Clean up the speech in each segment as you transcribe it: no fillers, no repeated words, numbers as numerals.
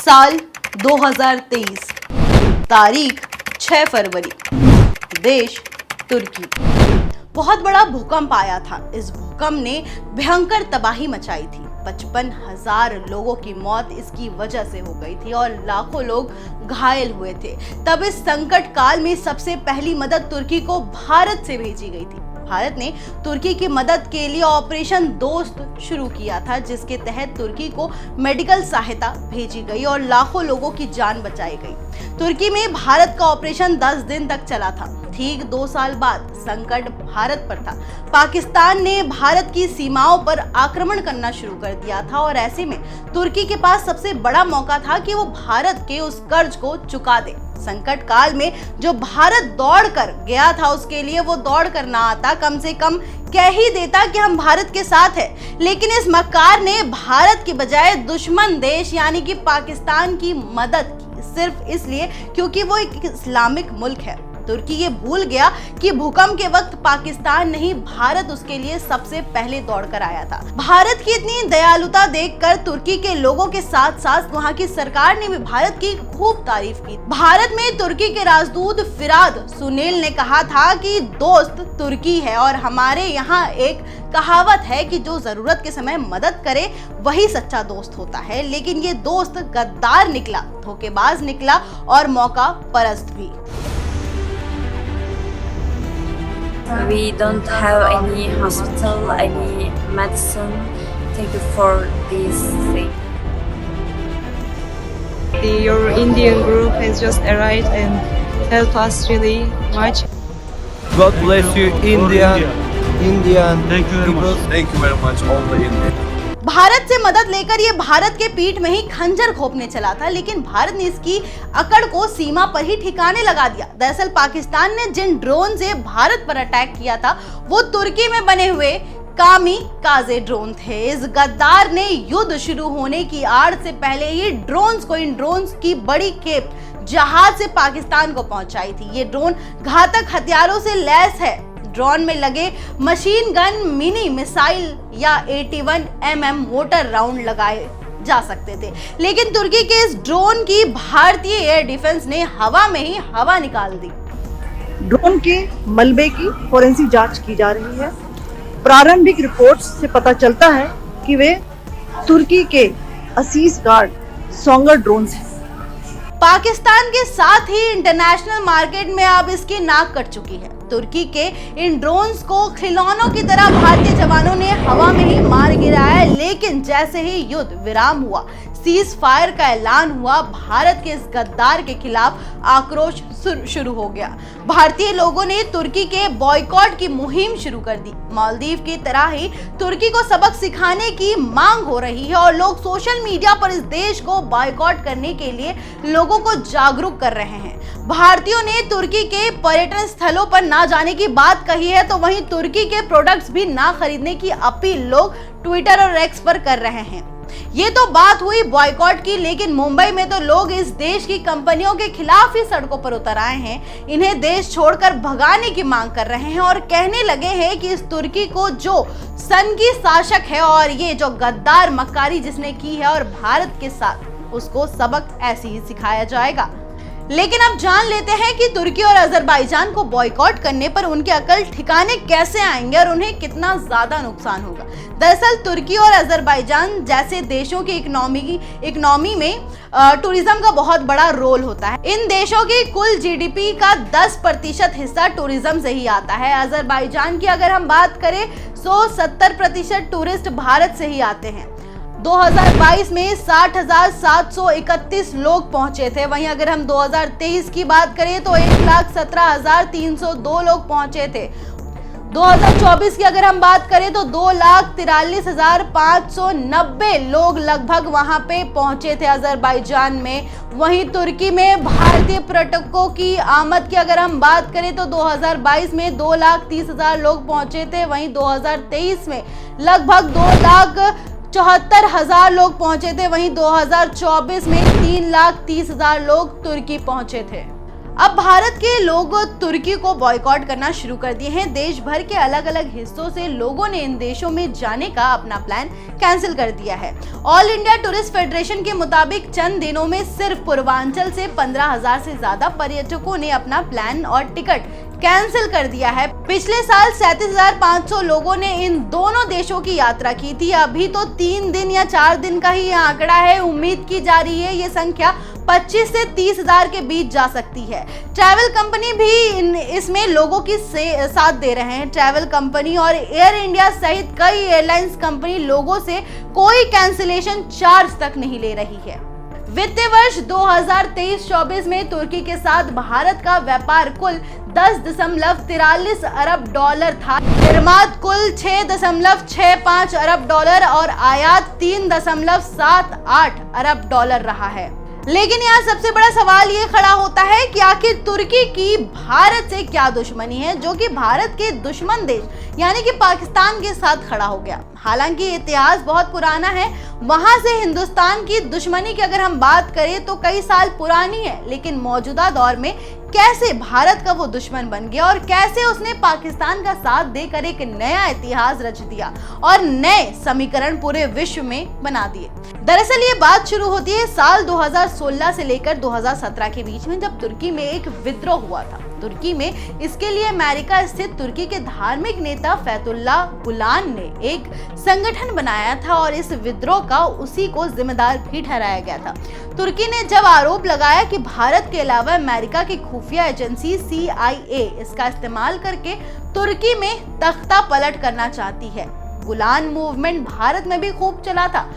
साल 2023, तारीख 6 फरवरी, देश तुर्की। बहुत बड़ा भूकंप आया था। इस भूकंप ने भयंकर तबाही मचाई थी। 55,000 लोगों की मौत इसकी वजह से हो गई थी और लाखों लोग घायल हुए थे। तब इस संकट काल में सबसे पहली मदद तुर्की को भारत से भेजी गई थी। भारत ने तुर्की की मदद के लिए ऑपरेशन दोस्त शुरू किया था, जिसके तहत तुर्की को मेडिकल सहायता भेजी गई और लाखों लोगों की जान बचाई गई। तुर्की में भारत का ऑपरेशन 10 दिन तक चला था। ठीक 2 साल बाद संकट भारत पर था। पाकिस्तान ने भारत की सीमाओं पर आक्रमण करना शुरू कर दिया था और ऐसे में तुर्की के पास सबसे बड़ा मौका था कि वो भारत के उस कर्ज को चुका दे। संकट काल में जो भारत दौड़ कर गया था, उसके लिए वो दौड़ कर ना आता, कम से कम कह ही देता कि हम भारत के साथ हैं। लेकिन इस मक्कार ने भारत की बजाय दुश्मन देश यानी कि पाकिस्तान की मदद की, सिर्फ इसलिए क्योंकि वो एक इस्लामिक मुल्क है। तुर्की ये भूल गया कि भूकंप के वक्त पाकिस्तान नहीं, भारत उसके लिए सबसे पहले दौड़कर आया था। भारत की इतनी दयालुता देखकर तुर्की के लोगों के साथ साथ वहां की सरकार ने भी भारत की खूब तारीफ की। भारत में तुर्की के राजदूत फिराद सुनील ने कहा था कि दोस्त तुर्की है और हमारे यहाँ एक कहावत है कि जो जरूरत के समय मदद करे वही सच्चा दोस्त होता है। लेकिन ये दोस्त गद्दार निकला, धोखेबाज निकला और मौका परस्त भी। We don't have any hospital, any medicine. Thank you for this thing. Your Indian group has just arrived and helped us really much. God bless you, Indian Thank you very people. much. Thank you very much, all the Indians. Bharat से मदद लेकर ये भारत के पीठ में ही खंजर घोंपने चला था, लेकिन भारत ने इसकी अकड़ को सीमा पर ही ठिकाने लगा दिया। दरअसल पाकिस्तान ने जिन ड्रोन से भारत पर अटैक किया था वो तुर्की में बने हुए कामिकाज़े ड्रोन थे। इस गद्दार ने युद्ध शुरू होने की आड़ से पहले ही इन ड्रोन्स की बड़ी खेप जहाज से पाकिस्तान को पहुंचाई थी। ये ड्रोन घातक हथियारों से लैस है। ड्रोन में लगे मशीन गन, मिनी मिसाइल या 81 mm मोटर राउंड लगाए जा सकते थे, लेकिन तुर्की के इस ड्रोन की भारतीय एयर डिफेंस ने हवा में ही हवा निकाल दी। ड्रोन के मलबे की फोरेंसिक जांच की जा रही है। प्रारंभिक रिपोर्ट्स से पता चलता है कि वे तुर्की के असीस गार्ड सोंगर ड्रोन्स हैं। पाकिस्तान के साथ ही इंटरनेशनल मार्केट में अब इसकी नाक कट चुकी है। तुर्की के इन ड्रोन्स को खिलौनों की तरह भारतीय जवानों ने हवा में ही मार गिराया, लेकिन जैसे ही युद्ध विराम हुआ, सीज फायर का ऐलान हुआ, भारत के इस गद्दार के खिलाफ आक्रोश शुरू हो गया। भारतीय लोगों ने तुर्की के बॉयकॉट की मुहिम शुरू कर दी। मालदीव की तरह ही तुर्की को सबक सिखाने की मांग हो रही है और लोग सोशल मीडिया पर इस देश को बॉयकॉट करने के लिए लोगों को जागरूक कर रहे हैं। भारतीयों ने तुर्की के पर्यटन स्थलों पर ना जाने की बात कही है, तो वहीं तुर्की के प्रोडक्ट्स भी ना खरीदने की अपील लोग ट्विटर और एक्स पर कर रहे हैं। ये तो बात हुई बॉयकॉट की, लेकिन मुंबई में तो लोग इस देश की कंपनियों के खिलाफ ही सड़कों पर उतर आए हैं। इन्हें देश छोड़कर भगाने की मांग कर रहे हैं और कहने लगे हैं कि इस तुर्की को जो सन की शासक है और ये जो गद्दार मक्कारी जिसने की है और भारत के साथ, उसको सबक ऐसे ही सिखाया जाएगा। लेकिन अब जान लेते हैं कि तुर्की और अजरबैजान को बॉयकॉट करने पर उनके अकल ठिकाने कैसे आएंगे और उन्हें कितना ज्यादा नुकसान होगा। दरअसल तुर्की और अजरबैजान जैसे देशों की इकोनॉमी में टूरिज्म का बहुत बड़ा रोल होता है। इन देशों की कुल जीडीपी का 10% हिस्सा टूरिज्म से ही आता है। अजरबैजान की अगर हम बात करें तो 70% टूरिस्ट भारत से ही आते हैं। 2022 में 60,731 लोग पहुंचे थे। वहीं अगर हम 2023 की बात करें तो 1,17,302 लोग पहुंचे थे। 2024 की अगर हम बात करें तो 2,43,590 लोग लगभग वहां पे पहुंचे थे अजरबैजान में। वहीं तुर्की में भारतीय पर्यटकों की आमद की अगर हम बात करें तो 2022 में 2,30,000 लोग पहुंचे थे। वहीं 2023 में लगभग 2,74,000 लोग पहुंचे थे। वहीं 2024 में 3,30,000 लोग तुर्की पहुंचे थे। अब भारत के लोग तुर्की को बॉयकॉट करना शुरू कर दिए हैं। देश भर के अलग अलग हिस्सों से लोगों ने इन देशों में जाने का अपना प्लान कैंसिल कर दिया है। ऑल इंडिया टूरिस्ट फेडरेशन के मुताबिक चंद दिनों में सिर्फ पूर्वांचल से 15,000 से ज्यादा पर्यटकों ने अपना प्लान और टिकट कैंसिल कर दिया है। पिछले साल 37,500 लोगों ने इन दोनों देशों की यात्रा की थी। अभी तो 3 दिन या 4 दिन का ही आंकड़ा है। उम्मीद की जा रही है ये संख्या 25 से 30,000 के बीच जा सकती है। ट्रैवल कंपनी भी इसमें लोगों की साथ दे रहे हैं। ट्रैवल कंपनी और एयर इंडिया सहित कई एयरलाइंस कंपनी लोगों से कोई कैंसिलेशन चार्ज तक नहीं ले रही है। वित्तीय वर्ष 2023-24 में तुर्की के साथ भारत का व्यापार कुल 10.43 अरब डॉलर था। निर्यात कुल 6.65 अरब डॉलर और आयात 3.78 अरब डॉलर रहा है। लेकिन यहाँ सबसे बड़ा सवाल ये खड़ा होता है कि आखिर तुर्की की भारत से क्या दुश्मनी है, जो कि भारत के दुश्मन देश यानी कि पाकिस्तान के साथ खड़ा हो गया। हालांकि इतिहास बहुत पुराना है, वहां से हिंदुस्तान की दुश्मनी की अगर हम बात करें तो कई साल पुरानी है, लेकिन मौजूदा दौर में कैसे भारत का वो दुश्मन बन गया और कैसे उसने पाकिस्तान का साथ देकर एक नया इतिहास रच दिया और नए समीकरण पूरे विश्व में बना दिए। दरअसल ये बात शुरू होती है साल 2016 से लेकर 2017 के बीच में, जब तुर्की में एक विद्रोह हुआ था। तुर्की में इसके लिए अमेरिका स्थित तुर्की के धार्मिक नेता फैतुल्लाह गुलान ने एक संगठन बनाया था और इस विद्रोह का उसी को जिम्मेदार भी ठहराया गया था। तुर्की ने जब आरोप लगाया कि भारत के अलावा अमेरिका की खुफिया एजेंसी CIA इसका इस्तेमाल करके तुर्की में तख्ता पलट करना चाहती है। गुलान मूवमेंट भारत में भी खूब चला था।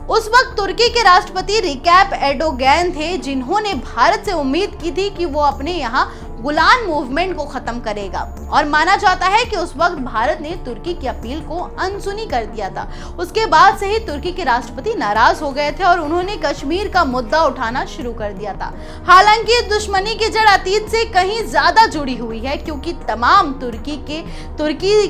उस वक्त तुर्की के राष्ट्रपति रिसेप एर्दोगन थे, जिन्होंने भारत से उम्मीद की थी कि वो अपने यहाँ गुलान मूवमेंट को खत्म करेगा और माना जाता है कि उस वक्त भारत ने तुर्की की अपील को अनसुनी कर दिया था। उसके बाद से ही तुर्की के राष्ट्रपति नाराज हो गए थे और उन्होंने कश्मीर का मुद्दा उठाना शुरू कर दिया था। हालांकि दुश्मनी की जड़ अतीत से कहीं ज्यादा जुड़ी हुई है, क्योंकि तमाम तुर्की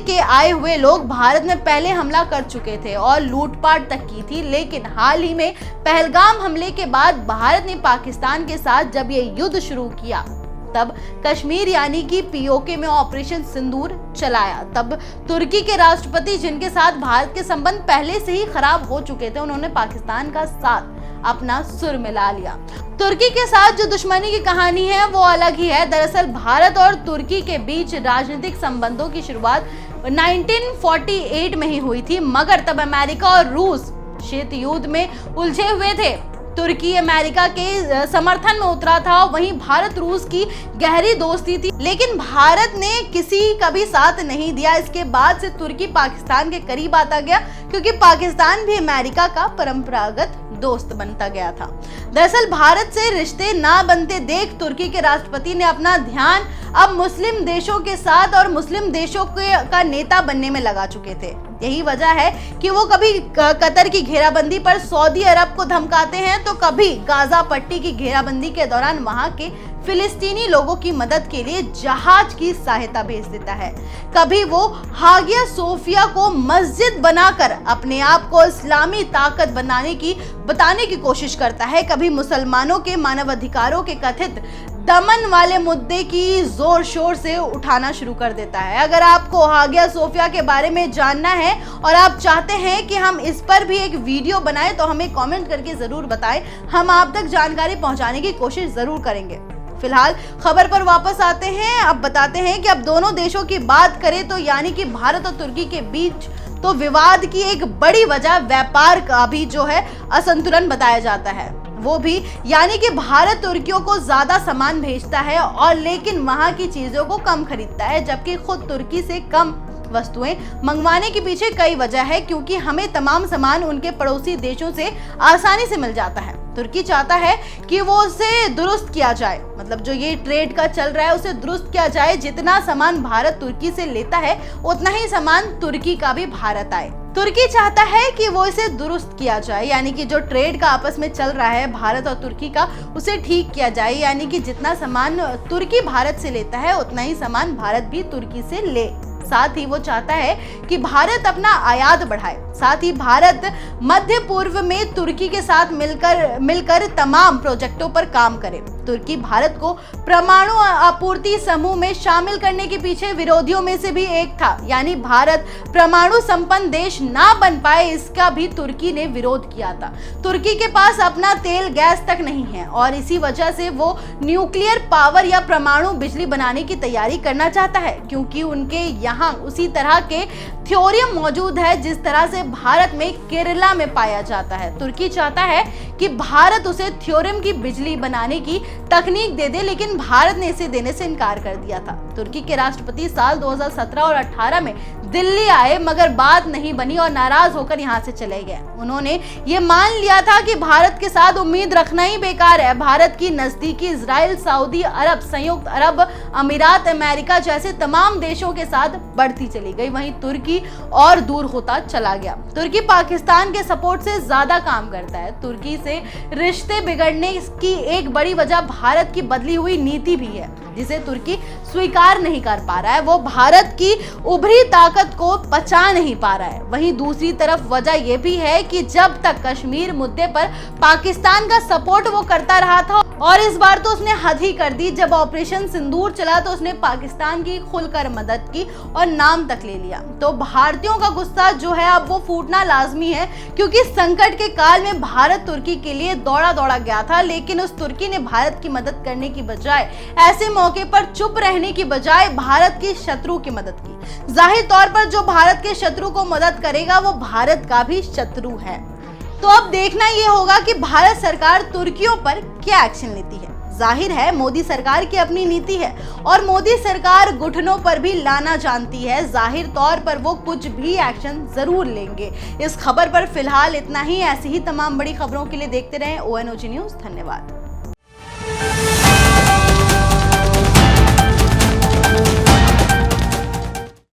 के आए हुए लोग भारत में पहले हमला कर चुके थे और लूटपाट तक की थी। लेकिन हाल ही में पहलगाम हमले के बाद भारत ने पाकिस्तान के साथ जब ये युद्ध शुरू किया, तब कश्मीर यानी कि POK में ऑपरेशन सिंदूर चलाया। तब तुर्की के राष्ट्रपति, जिनके साथ भारत के संबंध पहले से ही खराब हो चुके थे, उन्होंने पाकिस्तान का साथ अपना सुर मिला लिया। तुर्की के साथ जो दुश्मनी की कहानी है वो अलग ही है। दरअसल भारत और तुर्की के बीच राजनीतिक संबंधों की शुरुआत 1948 में ही हुई थी, मगर तब अमेरिका और रूस शीत युद्ध में उलझे हुए थे। तुर्की अमेरिका के समर्थन में उतरा था, वहीं भारत रूस की गहरी दोस्ती थी, लेकिन भारत ने किसी का भी साथ नहीं दिया। इसके बाद से तुर्की पाकिस्तान के करीब आता गया, क्योंकि पाकिस्तान भी अमेरिका का परंपरागत दोस्त बनता गया था। दरअसल भारत से रिश्ते ना बनते देख तुर्की के राष्ट्रपति ने अपना ध्यान अब मुस्लिम देशों के साथ और मुस्लिम देशों का नेता बनने में लगा चुके थे। यही वजह है कि वो कभी कतर की घेराबंदी पर सऊदी अरब को धमकाते हैं, तो कभी गाजा पट्टी की घेराबंदी के दौरान वहां के फिलिस्तीनी लोगों की मदद के लिए जहाज की सहायता भेज देता है। कभी वो हागिया सोफिया को मस्जिद बनाकर अपने आप को इस्लामी ताकत बताने की कोशिश करता है। कभी मुसलमानों के मानवाधिकारों के कथित दमन वाले मुद्दे की जोर शोर से उठाना शुरू कर देता है। अगर आपको हागिया सोफिया के बारे में जानना है और आप चाहते हैं कि हम इस पर भी एक वीडियो बनाएं, तो हमें कमेंट करके जरूर बताएं। हम आप तक जानकारी पहुंचाने की कोशिश जरूर करेंगे। फिलहाल खबर पर वापस आते हैं। अब बताते हैं कि अब दोनों देशों की बात करें तो यानी कि भारत और तुर्की के बीच तो विवाद की एक बड़ी वजह व्यापार का भी जो है असंतुलन बताया जाता है। वो भी यानी कि भारत तुर्कियों को ज्यादा सामान भेजता है और लेकिन वहां की चीजों को कम खरीदता है, जबकि खुद तुर्की से कम वस्तुएं मंगवाने के पीछे कई वजह है, क्योंकि हमें तमाम सामान उनके पड़ोसी देशों से आसानी से मिल जाता है। तुर्की चाहता है कि वो उसे दुरुस्त किया जाए, मतलब जो ये ट्रेड का चल रहा है उसे दुरुस्त किया जाए। जितना सामान भारत तुर्की से लेता है उतना ही सामान तुर्की का भी भारत आए। तुर्की चाहता है कि वो इसे दुरुस्त किया जाए, यानी कि जो ट्रेड का आपस में चल रहा है भारत और तुर्की का, उसे ठीक किया जाए, यानी कि जितना सामान तुर्की भारत से लेता है उतना ही सामान भारत भी तुर्की से ले। साथ ही वो चाहता है कि भारत अपना आयात बढ़ाए। साथ ही भारत मध्य पूर्व में तुर्की के साथ मिलकर तमाम प्रोजेक्टों पर काम करे। तुर्की भारत को परमाणु आपूर्ति समूह में शामिल करने के पीछे विरोधियों में से भी एक था, यानी भारत परमाणु संपन्न देश ना बन पाए, इसका भी तुर्की ने विरोध किया था। तुर्की के पास अपना तेल गैस तक नहीं है और इसी वजह से वो न्यूक्लियर पावर या परमाणु बिजली बनाने की तैयारी करना चाहता है, क्योंकि उनके यहाँ उसी तरह के थ्योरम मौजूद है जिस तरह से भारत में केरला में पाया जाता है। तुर्की चाहता है कि भारत उसे थ्योरम की बिजली बनाने की तकनीक दे दे, लेकिन भारत ने इसे देने से इनकार कर दिया था। तुर्की के राष्ट्रपति साल 2017 और 18 में दिल्ली आए, मगर बात नहीं बनी और नाराज होकर यहाँ से चले गए। उन्होंने ये मान लिया था कि भारत के साथ उम्मीद रखना ही बेकार है। भारत की नजदीकी इजराइल, सऊदी अरब, संयुक्त अरब अमीरात, अमेरिका जैसे तमाम देशों के साथ बढ़ती चली गई, वहीं तुर्की और दूर होता चला गया। तुर्की पाकिस्तान के सपोर्ट से ज्यादा काम करता है। तुर्की से रिश्ते बिगड़ने की एक बड़ी वजह भारत की बदली हुई नीति भी है, जिसे तुर्की स्वीकार नहीं कर पा रहा है। वो भारत की उभरी ताकत को पचा नहीं पा रहा है। वहीं दूसरी तरफ वजह यह भी है कि जब तक कश्मीर मुद्दे पर पाकिस्तान का सपोर्ट वो करता रहा था, और इस बार तो उसने हद ही कर दी। जब ऑपरेशन सिंदूर चला तो उसने पाकिस्तान की खुलकर मदद की और नाम तक ले लिया। तो भारतीयों का गुस्सा जो है अब वो फूटना लाजमी है, क्योंकि संकट के काल में भारत तुर्की के लिए दौड़ा गया था, लेकिन उस तुर्की ने भारत की मदद करने की बजाय, ऐसे मौके पर चुप रहने की बजाय भारत की शत्रु की मदद की। जाहिर तौर पर जो भारत के शत्रु को मदद करेगा वो भारत का भी शत्रु है। तो अब देखना यह होगा कि भारत सरकार तुर्कियों पर क्या एक्शन लेती है। जाहिर है मोदी सरकार की अपनी नीति है और मोदी सरकार घुटनों पर भी लाना जानती है। जाहिर तौर पर वो कुछ भी एक्शन जरूर लेंगे। इस खबर पर फिलहाल इतना ही। ऐसी ही तमाम बड़ी खबरों के लिए देखते रहें ONOG न्यूज़। धन्यवाद।